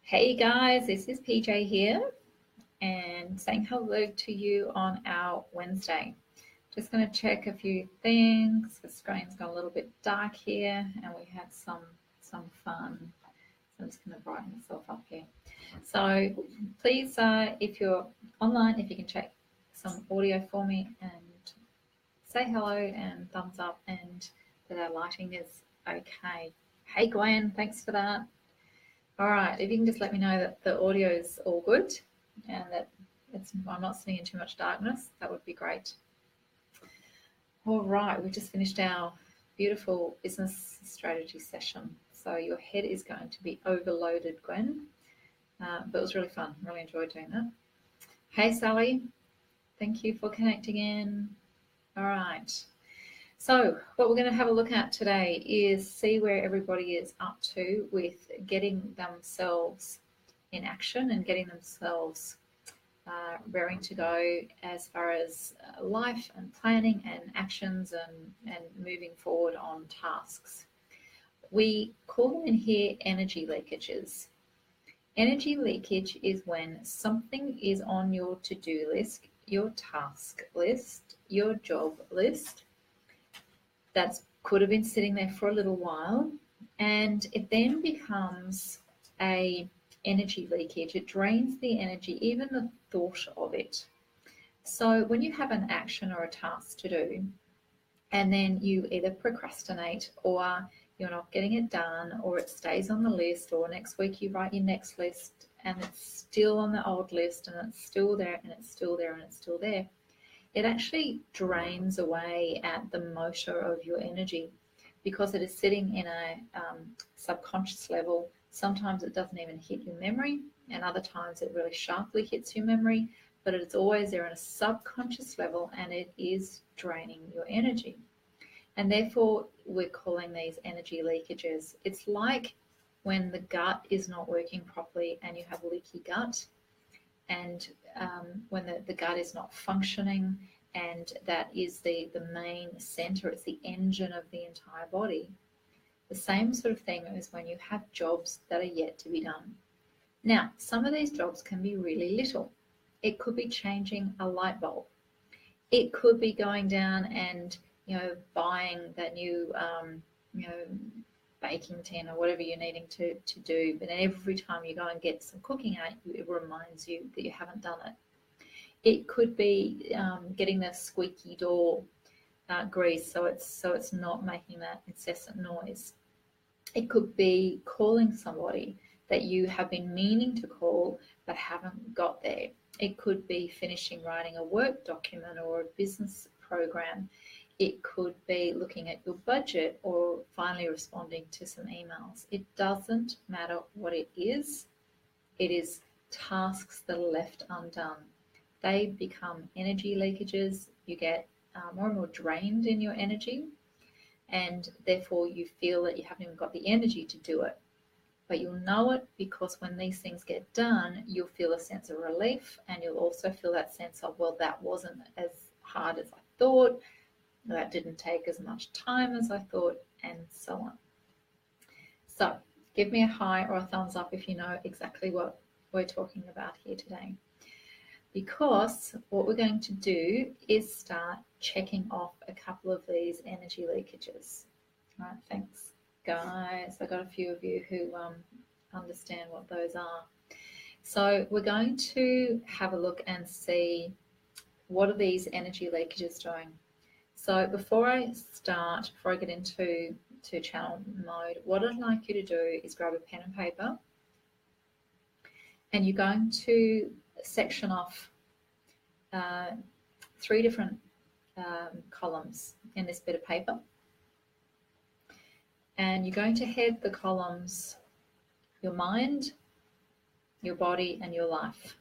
Hey guys, this is PJ here and saying hello to you on our Wednesday. Just going to check a few things. The screen's got a little bit dark here and we had some fun. So I'm just going to brighten myself up here. So please, if you're online, if you can check some audio for me and say hello and thumbs up and that our lighting is okay. Hey Gwen, thanks for that. All right, if you can just let me know that the audio is all good and that I'm not sitting in too much darkness, that would be great. All right, we just finished our beautiful business strategy session. So your head is going to be overloaded, Gwen, but it was really fun. Really enjoyed doing that. Hey, Sally, thank you for connecting in. All right. So what we're going to have a look at today is see where everybody is up to with getting themselves in action and getting themselves raring to go as far as life and planning and actions and moving forward on tasks. We call them in here energy leakages. Energy leakage is when something is on your to-do list, your task list, your job list, that could have been sitting there for a little while, and it then becomes a energy leakage. It drains the energy, even the thought of it. So when you have an action or a task to do, and then you either procrastinate or you're not getting it done, or it stays on the list, or next week you write your next list and it's still on the old list and it's still there and it's still there and it's still there, it actually drains away at the motor of your energy because it is sitting in a subconscious level. Sometimes it doesn't even hit your memory, and other times it really sharply hits your memory, but it's always there on a subconscious level and it is draining your energy. And therefore, we're calling these energy leakages. It's like when the gut is not working properly and you have leaky gut, and when the gut is not functioning, and that is the main center, it's the engine of the entire body. The same sort of thing is when you have jobs that are yet to be done. Now, some of these jobs can be really little. It could be changing a light bulb. It could be going down and buying that new baking tin or whatever you're needing to do, but every time you go and get some cooking out, it reminds you that you haven't done it. It could be getting the squeaky door greased so it's not making that incessant noise. It could be calling somebody that you have been meaning to call but haven't got there. It could be finishing writing a work document or a business program. It could be looking at your budget or finally responding to some emails. It doesn't matter what it is tasks that are left undone. They become energy leakages. You get more and more drained in your energy, and therefore you feel that you haven't even got the energy to do it. But you'll know it because when these things get done, you'll feel a sense of relief, and you'll also feel that sense of, well, that wasn't as hard as I thought. That didn't take as much time as I thought, and so on. So give me a hi or a thumbs up if you know exactly what we're talking about here today. Because what we're going to do is start checking off a couple of these energy leakages. All right, thanks, guys. I got a few of you who understand what those are. So we're going to have a look and see what are these energy leakages doing. So before I get into channel mode, what I'd like you to do is grab a pen and paper, and you're going to section off 3 different columns in this bit of paper. And you're going to head the columns your mind, your body, and your life.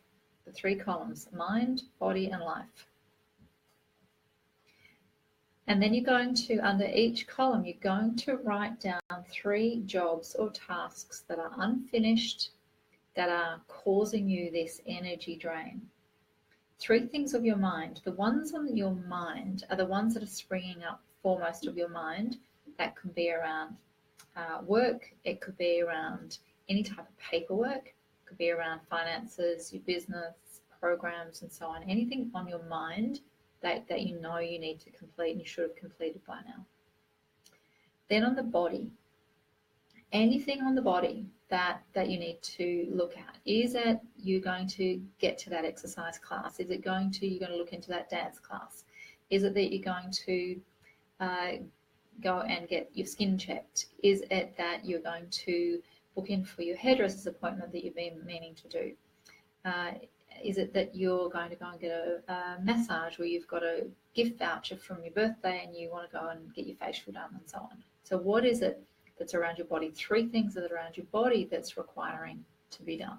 The 3 columns, mind, body, and life. And then you're going to, under each column, you're going to write down 3 jobs or tasks that are unfinished, that are causing you this energy drain. 3 things of your mind. The ones on your mind are the ones that are springing up foremost of your mind. That could be around work. It could be around any type of paperwork. Could be around finances, your business, programs, and so on. Anything on your mind that you know you need to complete and you should have completed by now. Then on the body, anything on the body that you need to look at. Is it you're going to get to that exercise class? Is it you're going to look into that dance class? Is it that you're going to go and get your skin checked? Is it that you're going to book in for your hairdresser's appointment that you've been meaning to do? Is it that you're going to go and get a massage, or you've got a gift voucher from your birthday and you want to go and get your facial done, and so on? So what is it that's around your body? 3 things that are around your body that's requiring to be done.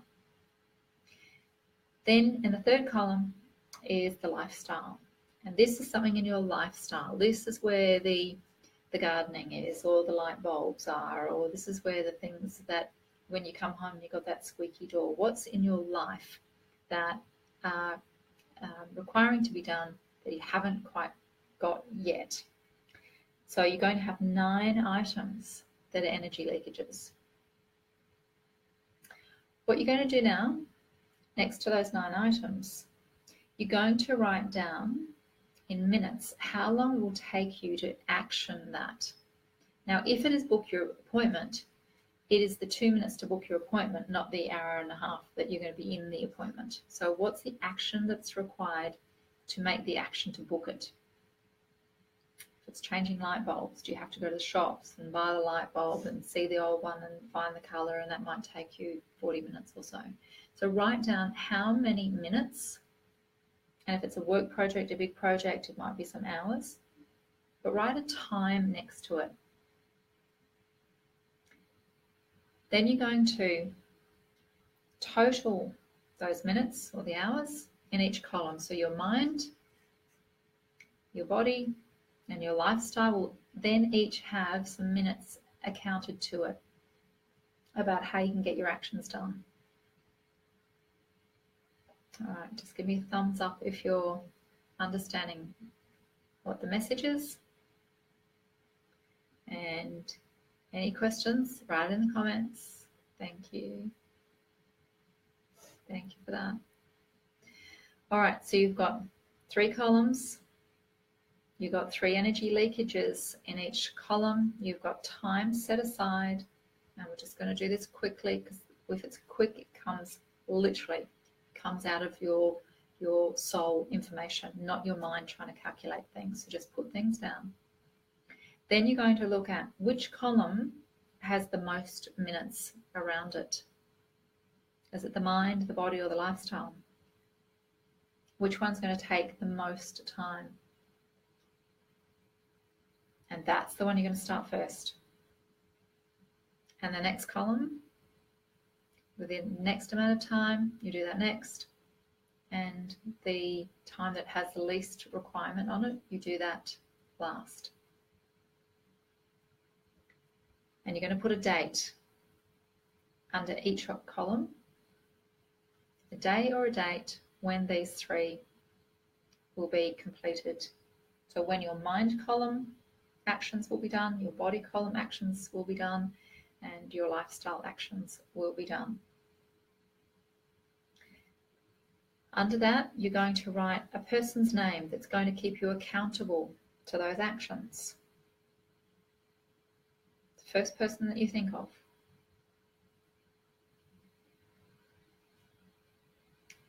Then in the third column is the lifestyle. And this is something in your lifestyle. This is where the gardening is, or the light bulbs are, or this is where the things that when you come home you've got that squeaky door. What's in your life that are requiring to be done that you haven't quite got yet? So you're going to have 9 items that are energy leakages. What you're going to do now, next to those 9 items, you're going to write down in minutes how long it will take you to action that. Now, if it is book your appointment, it is the 2 minutes to book your appointment, not the hour and a half that you're going to be in the appointment. So what's the action that's required to make the action to book it? If it's changing light bulbs, do you have to go to the shops and buy the light bulb and see the old one and find the colour, and that might take you 40 minutes or so. So write down how many minutes, and if it's a work project, a big project, it might be some hours, but write a time next to it. Then you're going to total those minutes or the hours in each column. So your mind, your body, and your lifestyle will then each have some minutes accounted to it about how you can get your actions done. All right, just give me a thumbs up if you're understanding what the message is. And any questions, write in the comments. Thank you. Thank you for that. All right, so you've got 3 columns. You've got 3 energy leakages in each column. You've got time set aside. And we're just going to do this quickly, because if it's quick, it comes literally comes out of your soul information, not your mind trying to calculate things. So just put things down. Then you're going to look at which column has the most minutes around it. Is it the mind, the body, or the lifestyle? Which one's going to take the most time? And that's the one you're going to start first. And the next column, within the next amount of time, you do that next. And the time that has the least requirement on it, you do that last. And you're going to put a date under each column, a day or a date when these 3 will be completed. So when your mind column actions will be done, your body column actions will be done, and your lifestyle actions will be done. Under that, you're going to write a person's name that's going to keep you accountable to those actions. The first person that you think of.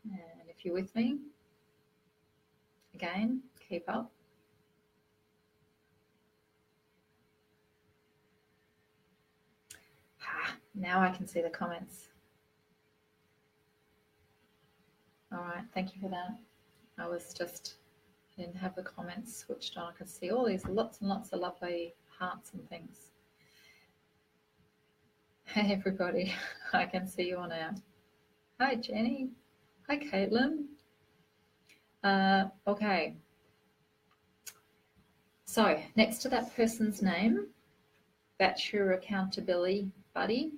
And if you're with me, again, keep up. Now I can see the comments. All right, thank you for that. I didn't have the comments switched on. I could see all these lots and lots of lovely hearts and things. Hey everybody, I can see you all now. Hi Jenny. Hi Caitlin. Okay. So next to that person's name, that's your accountability buddy.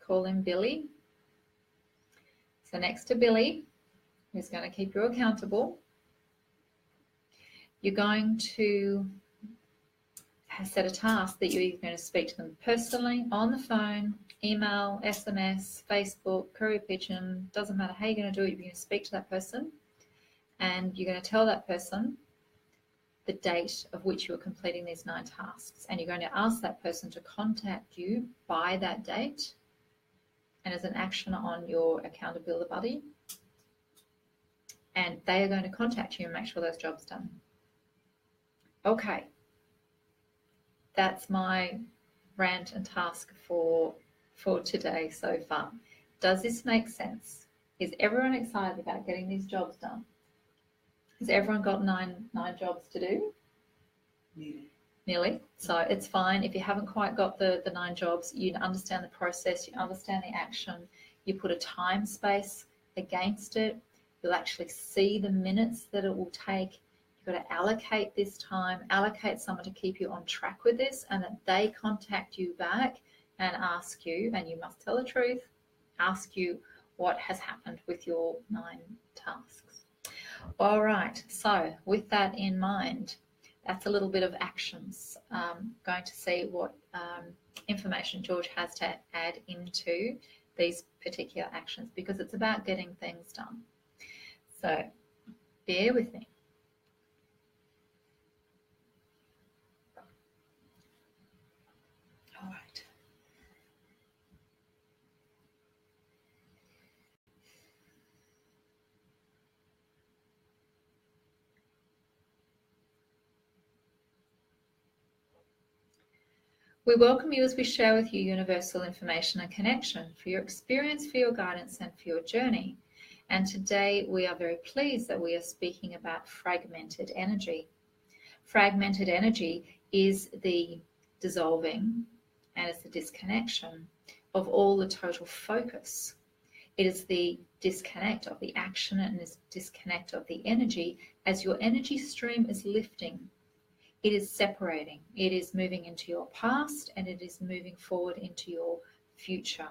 Call him Billy. So next to Billy, who's going to keep you accountable, you're going to set a task that you're either going to speak to them personally, on the phone, email, SMS, Facebook, courier pigeon, doesn't matter how you're going to do it, you're going to speak to that person and you're going to tell that person the date of which you are completing these 9 tasks. And you're going to ask that person to contact you by that date and as an action on your accountability buddy. And they are going to contact you and make sure those jobs done. Okay. That's my rant and task for today so far. Does this make sense? Is everyone excited about getting these jobs done? Has everyone got nine jobs to do? Nearly. So it's fine. If you haven't quite got the 9 jobs, you understand the process, you understand the action, you put a time space against it, you'll actually see the minutes that it will take. You've got to allocate this time, allocate someone to keep you on track with this, and that they contact you back and ask you, and you must tell the truth, ask you what has happened with your 9 tasks. All right, so with that in mind, that's a little bit of actions. Going to see what information George has to add into these particular actions, because it's about getting things done. So bear with me. All right. We welcome you as we share with you universal information and connection for your experience, for your guidance, and for your journey. And today we are very pleased that we are speaking about fragmented energy. Fragmented energy is the dissolving and it's the disconnection of all the total focus. It is the disconnect of the action and this disconnect of the energy as your energy stream is lifting. It is separating. It is moving into your past and it is moving forward into your future,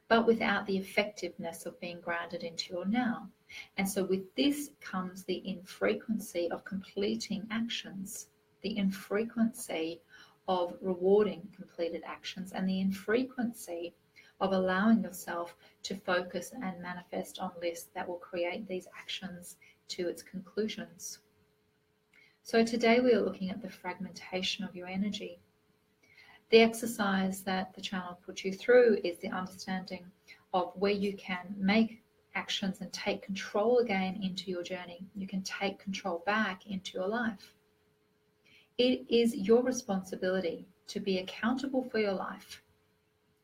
but without the effectiveness of being grounded into your now. And so with this comes the infrequency of completing actions, the infrequency of rewarding completed actions, and the infrequency of allowing yourself to focus and manifest on lists that will create these actions to its conclusions. So today we are looking at the fragmentation of your energy. The exercise that the channel puts you through is the understanding of where you can make actions and take control again into your journey. You can take control back into your life. It is your responsibility to be accountable for your life.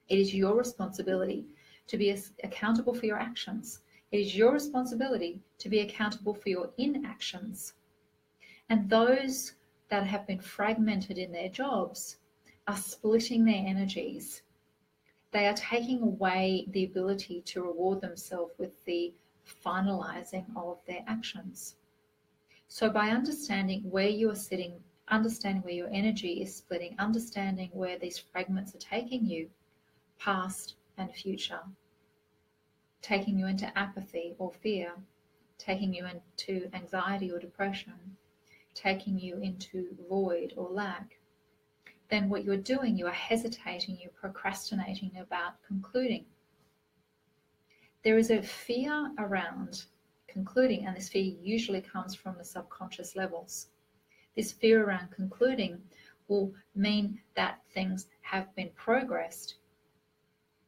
It is your responsibility to be accountable for your actions. It is your responsibility to be accountable for your inactions. And those that have been fragmented in their jobs are splitting their energies. They are taking away the ability to reward themselves with the finalizing of their actions. So by understanding where you are sitting, understanding where your energy is splitting, understanding where these fragments are taking you, past and future, taking you into apathy or fear, taking you into anxiety or depression, taking you into void or lack, then what you're doing, you are hesitating, you're procrastinating about concluding. There is a fear around concluding, and this fear usually comes from the subconscious levels. This fear around concluding will mean that things have been progressed,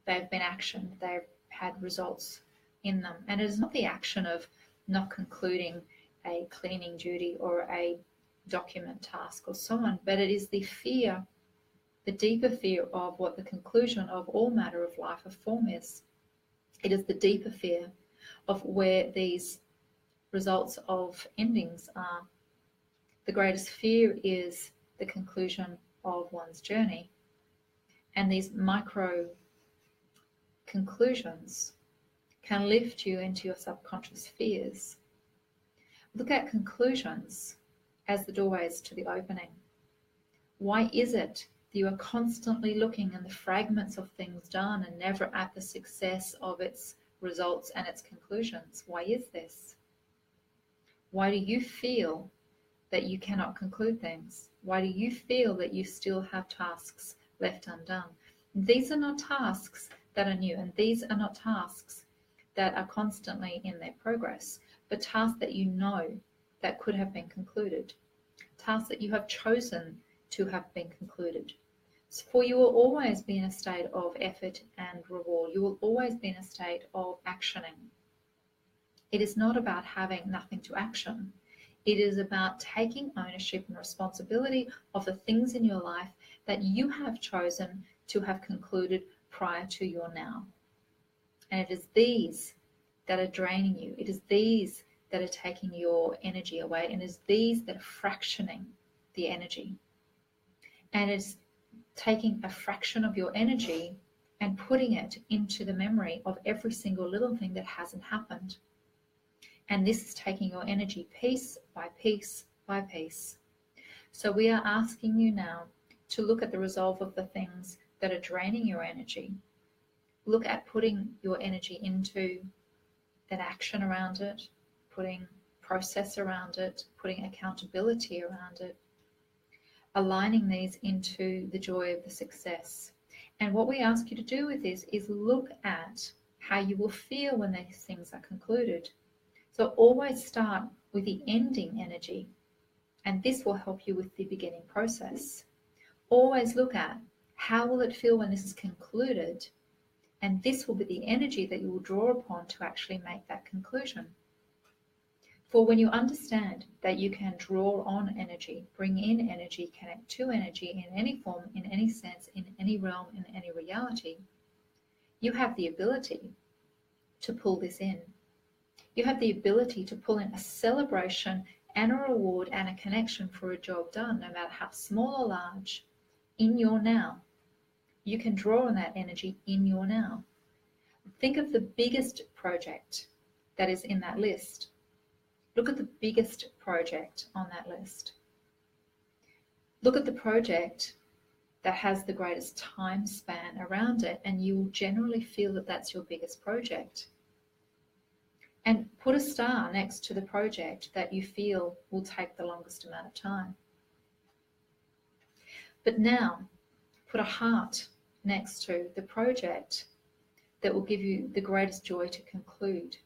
they've been actioned, they've had results in them. And it is not the action of not concluding a cleaning duty or a document task or so on, but it is the fear, the deeper fear of what the conclusion of all matter of life or form is. It is the deeper fear of where these results of endings are. The greatest fear is the conclusion of one's journey. And these micro conclusions can lift you into your subconscious fears. Look at conclusions as the doorways to the opening. Why is it that you are constantly looking in the fragments of things done and never at the success of its results and its conclusions? Why is this? Why do you feel that you cannot conclude things? Why do you feel that you still have tasks left undone? These are not tasks that are new, and these are not tasks that are constantly in their progress, but tasks that you know that could have been concluded, tasks that you have chosen to have been concluded. For you will always be in a state of effort and reward. You will always be in a state of actioning. It is not about having nothing to action. It is about taking ownership and responsibility of the things in your life that you have chosen to have concluded prior to your now. And it is these that are draining you. It is these that are taking your energy away. And it is these that are fractioning the energy. And it's taking a fraction of your energy and putting it into the memory of every single little thing that hasn't happened. And this is taking your energy piece by piece by piece. So we are asking you now to look at the resolve of the things that are draining your energy. Look at putting your energy into an action around it, putting process around it, putting accountability around it, aligning these into the joy of the success. And what we ask you to do with this is look at how you will feel when these things are concluded. So always start with the ending energy, and this will help you with the beginning process. Always look at how will it feel when this is concluded, and this will be the energy that you will draw upon to actually make that conclusion. For when you understand that you can draw on energy, bring in energy, connect to energy in any form, in any sense, in any realm, in any reality, you have the ability to pull this in. You have the ability to pull in a celebration and a reward and a connection for a job done, no matter how small or large, in your now. You can draw on that energy in your now. Think of the biggest project that is in that list. Look at the biggest project on that list. Look at the project that has the greatest time span around it, and you will generally feel that that's your biggest project. And put a star next to the project that you feel will take the longest amount of time. But now, put a heart next to the project that will give you the greatest joy to conclude.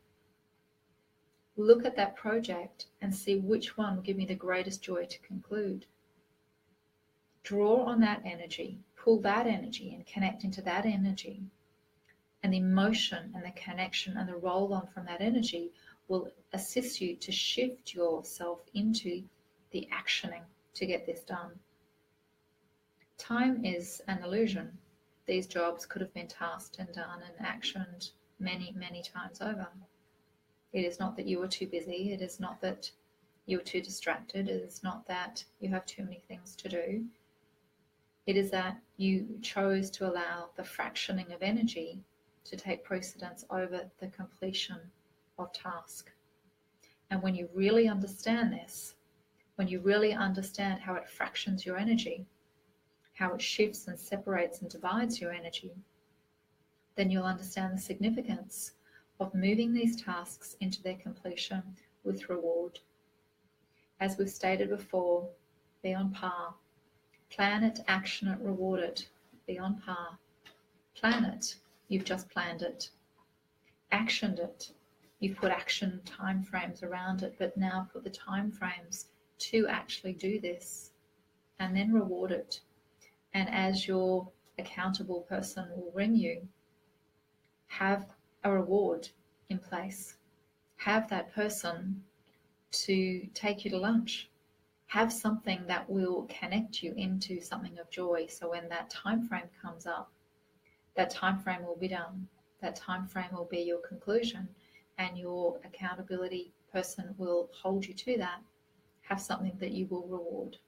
Look at that project and see which one will give me the greatest joy to conclude. Draw on that energy, pull that energy and connect into that energy. And the emotion and the connection and the roll on from that energy will assist you to shift yourself into the actioning to get this done. Time is an illusion. These jobs could have been tasked and done and actioned many, many times over. It is not that you were too busy. It is not that you were too distracted. It is not that you have too many things to do. It is that you chose to allow the fractioning of energy to take precedence over the completion of task. And when you really understand this, when you really understand how it fractions your energy, how it shifts and separates and divides your energy, then you'll understand the significance of moving these tasks into their completion with reward. As we've stated before, be on par. Plan it, action it, reward it. Be on par. Plan it. You've just planned it. Actioned it. You've put action time frames around it, but now put the time frames to actually do this, and then reward it. And as your accountable person will ring you, have a reward in place. Have that person to take you to lunch. Have something that will connect you into something of joy. So when that time frame comes up, that time frame will be done. That time frame will be your conclusion, and your accountability person will hold you to that. Have something that you will reward.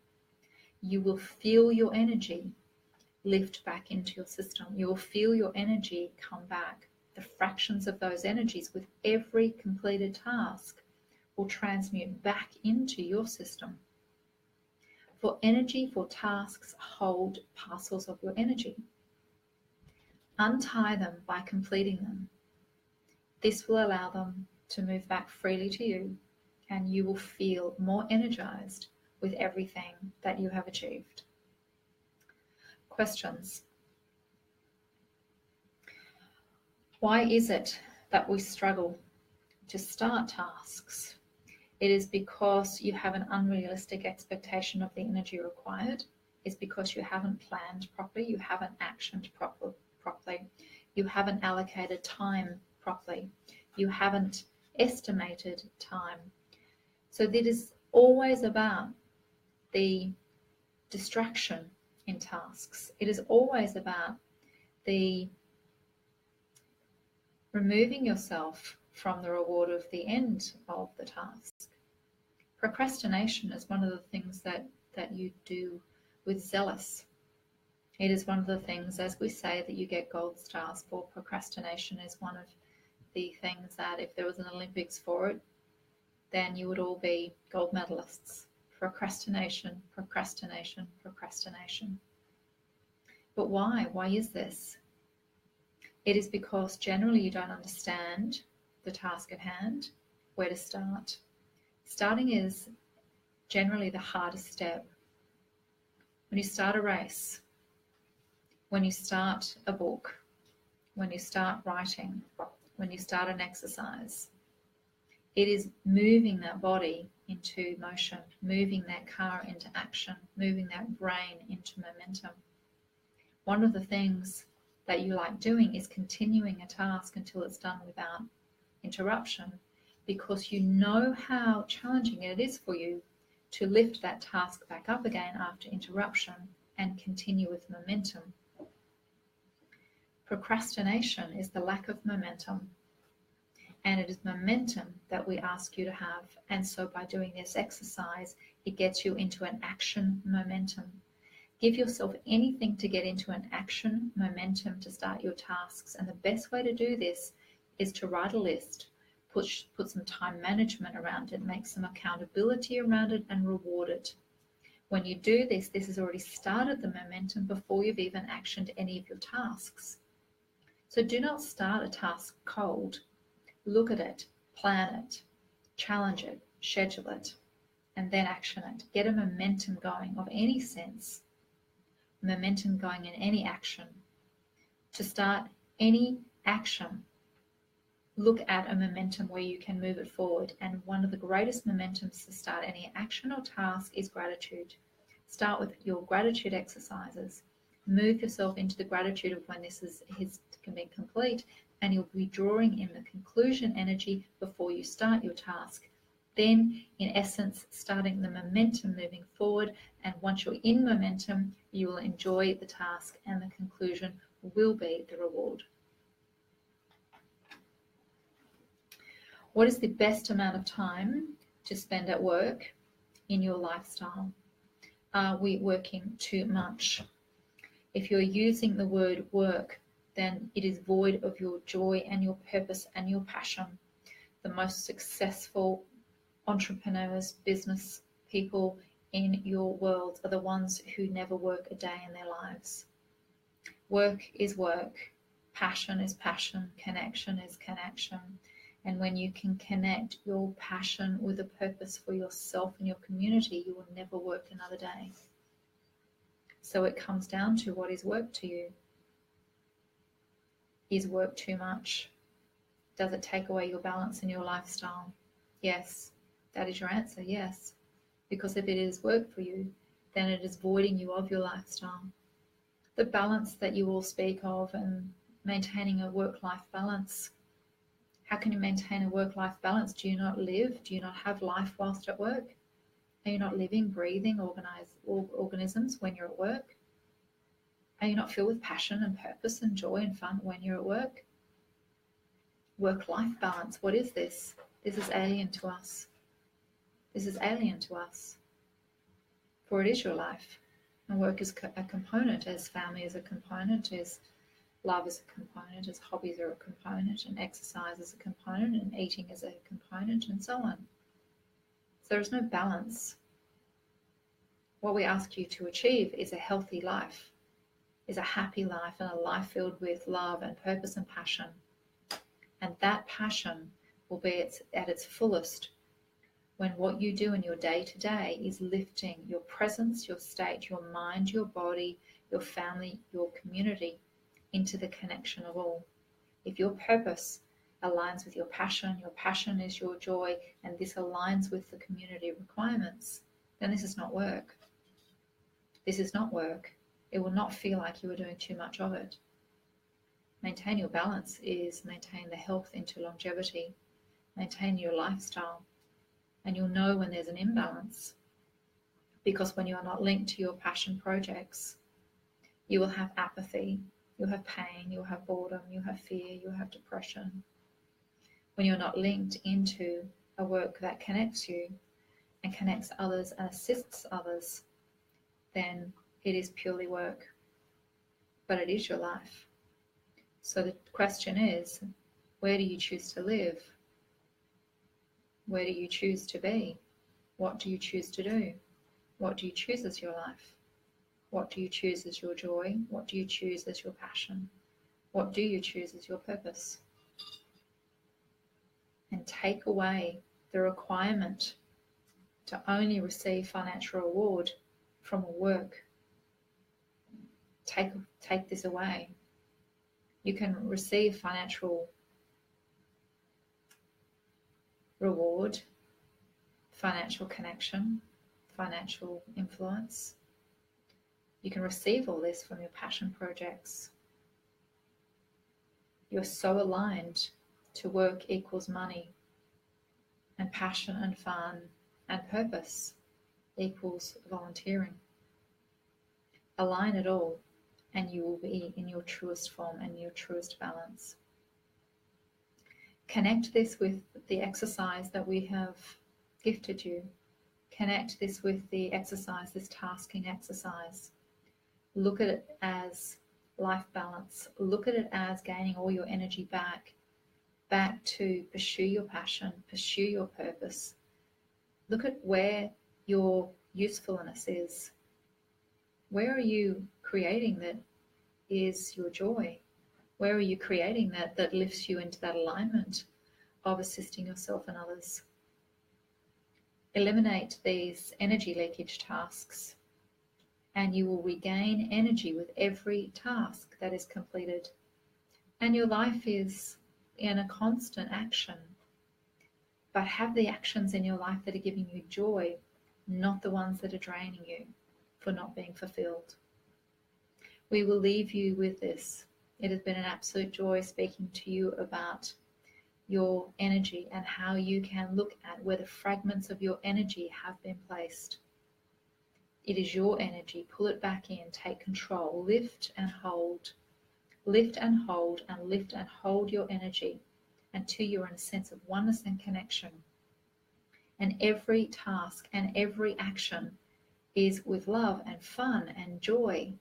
You will feel your energy lift back into your system. You will feel your energy come back. The fractions of those energies with every completed task will transmute back into your system. For energy, for tasks, hold parcels of your energy. Untie them by completing them. This will allow them to move back freely to you, and you will feel more energized, with everything that you have achieved. Questions. Why is it that we struggle to start tasks? It is because you have an unrealistic expectation of the energy required. It's because you haven't planned properly, you haven't actioned properly, you haven't allocated time properly, you haven't estimated time. So that is always about the distraction in tasks. It is always about the removing yourself from the reward of the end of the task. Procrastination is one of the things that you do with zealous. It is one of the things, as we say, that you get gold stars for. Procrastination is one of the things that if there was an Olympics for it, then you would all be gold medalists. Procrastination, procrastination, procrastination. But why? Why is this? It is because generally you don't understand the task at hand, where to start. Starting is generally the hardest step. When you start a race, when you start a book, when you start writing, when you start an exercise, it is moving that body into motion, moving that car into action, moving that brain into momentum. One of the things that you like doing is continuing a task until it's done without interruption, because you know how challenging it is for you to lift that task back up again after interruption and continue with momentum. Procrastination is the lack of momentum, and it is momentum that we ask you to have. And so by doing this exercise, it gets you into an action momentum. Give yourself anything to get into an action momentum to start your tasks. And the best way to do this is to write a list, put some time management around it, make some accountability around it, and reward it. When you do this, this has already started the momentum before you've even actioned any of your tasks. So do not start a task cold. Look at it, plan it, challenge it, schedule it, and then action it. Get a momentum going of any sense, momentum going in any action. To start any action, look at a momentum where you can move it forward. And one of the greatest momentums to start any action or task is gratitude. Start with your gratitude exercises. Move yourself into the gratitude of when this can be complete, and you'll be drawing in the conclusion energy before you start your task. Then, in essence, starting the momentum moving forward, and once you're in momentum, you will enjoy the task, and the conclusion will be the reward. What is the best amount of time to spend at work in your lifestyle? Are we working too much? If you're using the word work, then it is void of your joy and your purpose and your passion. The most successful entrepreneurs, business people in your world are the ones who never work a day in their lives. Work is work, passion is passion, connection is connection. And when you can connect your passion with a purpose for yourself and your community, you will never work another day. So it comes down to, what is work to you? Is work too much? Does it take away your balance in your lifestyle? Yes, that is your answer, yes. Because if it is work for you, then it is voiding you of your lifestyle. The balance that you all speak of, and maintaining a work-life balance. How can you maintain a work-life balance? Do you not live? Do you not have life whilst at work? Are you not living, breathing, organisms when you're at work? Are you not filled with passion and purpose and joy and fun when you're at work? Work-life balance, what is this? This is alien to us. This is alien to us. For it is your life. And work is a component, as family is a component, as love is a component, as hobbies are a component, and exercise is a component, and eating is a component, and so on. So there is no balance. What we ask you to achieve is a healthy life, is a happy life, and a life filled with love and purpose and passion. And that passion will be at its fullest when what you do in your day to day is lifting your presence, your state, your mind, your body, your family, your community into the connection of all. If your purpose aligns with your passion is your joy, and this aligns with the community requirements, then this is not work. This is not work. It will not feel like you are doing too much of it. Maintain your balance is maintain the health into longevity, maintain your lifestyle, and you'll know when there's an imbalance. Because when you are not linked to your passion projects, you will have apathy, you'll have pain, you'll have boredom, you'll have fear, you'll have depression. When you're not linked into a work that connects you and connects others and assists others, then it is purely work. But it is your life. So the question is, where do you choose to live? Where do you choose to be? What do you choose to do? What do you choose as your life? What do you choose as your joy? What do you choose as your passion? What do you choose as your purpose? And take away the requirement to only receive financial reward from a work. Take this away. You can receive financial reward, financial connection, financial influence. You can receive all this from your passion projects. You're so aligned to work equals money, and passion and fun and purpose equals volunteering. Align it all, and you will be in your truest form and your truest balance. Connect this with the exercise that we have gifted you. Connect this with the exercise, this tasking exercise. Look at it as life balance. Look at it as gaining all your energy back to pursue your passion, pursue your purpose. Look at where your usefulness is. Where are you creating that is your joy? Where are you creating that lifts you into that alignment of assisting yourself and others? Eliminate these energy leakage tasks, and you will regain energy with every task that is completed. And your life is in a constant action. But have the actions in your life that are giving you joy, not the ones that are draining you for not being fulfilled. We will leave you with this. It has been an absolute joy speaking to you about your energy and how you can look at where the fragments of your energy have been placed. It is your energy. Pull it back in. Take control. Lift and hold. Lift and hold and lift and hold your energy until you're in a sense of oneness and connection. And every task and every action is with love and fun and joy.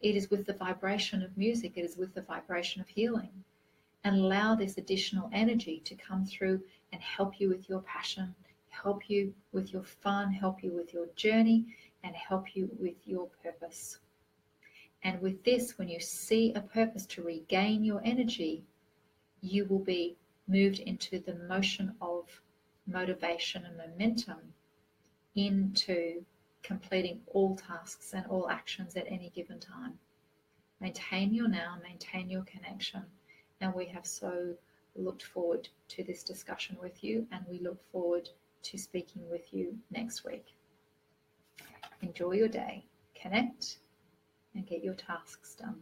It is with the vibration of music. It is with the vibration of healing. And allow this additional energy to come through and help you with your passion, help you with your fun, help you with your journey, and help you with your purpose. And with this, when you see a purpose to regain your energy, you will be moved into the motion of motivation and momentum into completing all tasks and all actions at any given time. Maintain your now, maintain your connection. And we have so looked forward to this discussion with you, and we look forward to speaking with you next week. Enjoy your day, connect, and get your tasks done.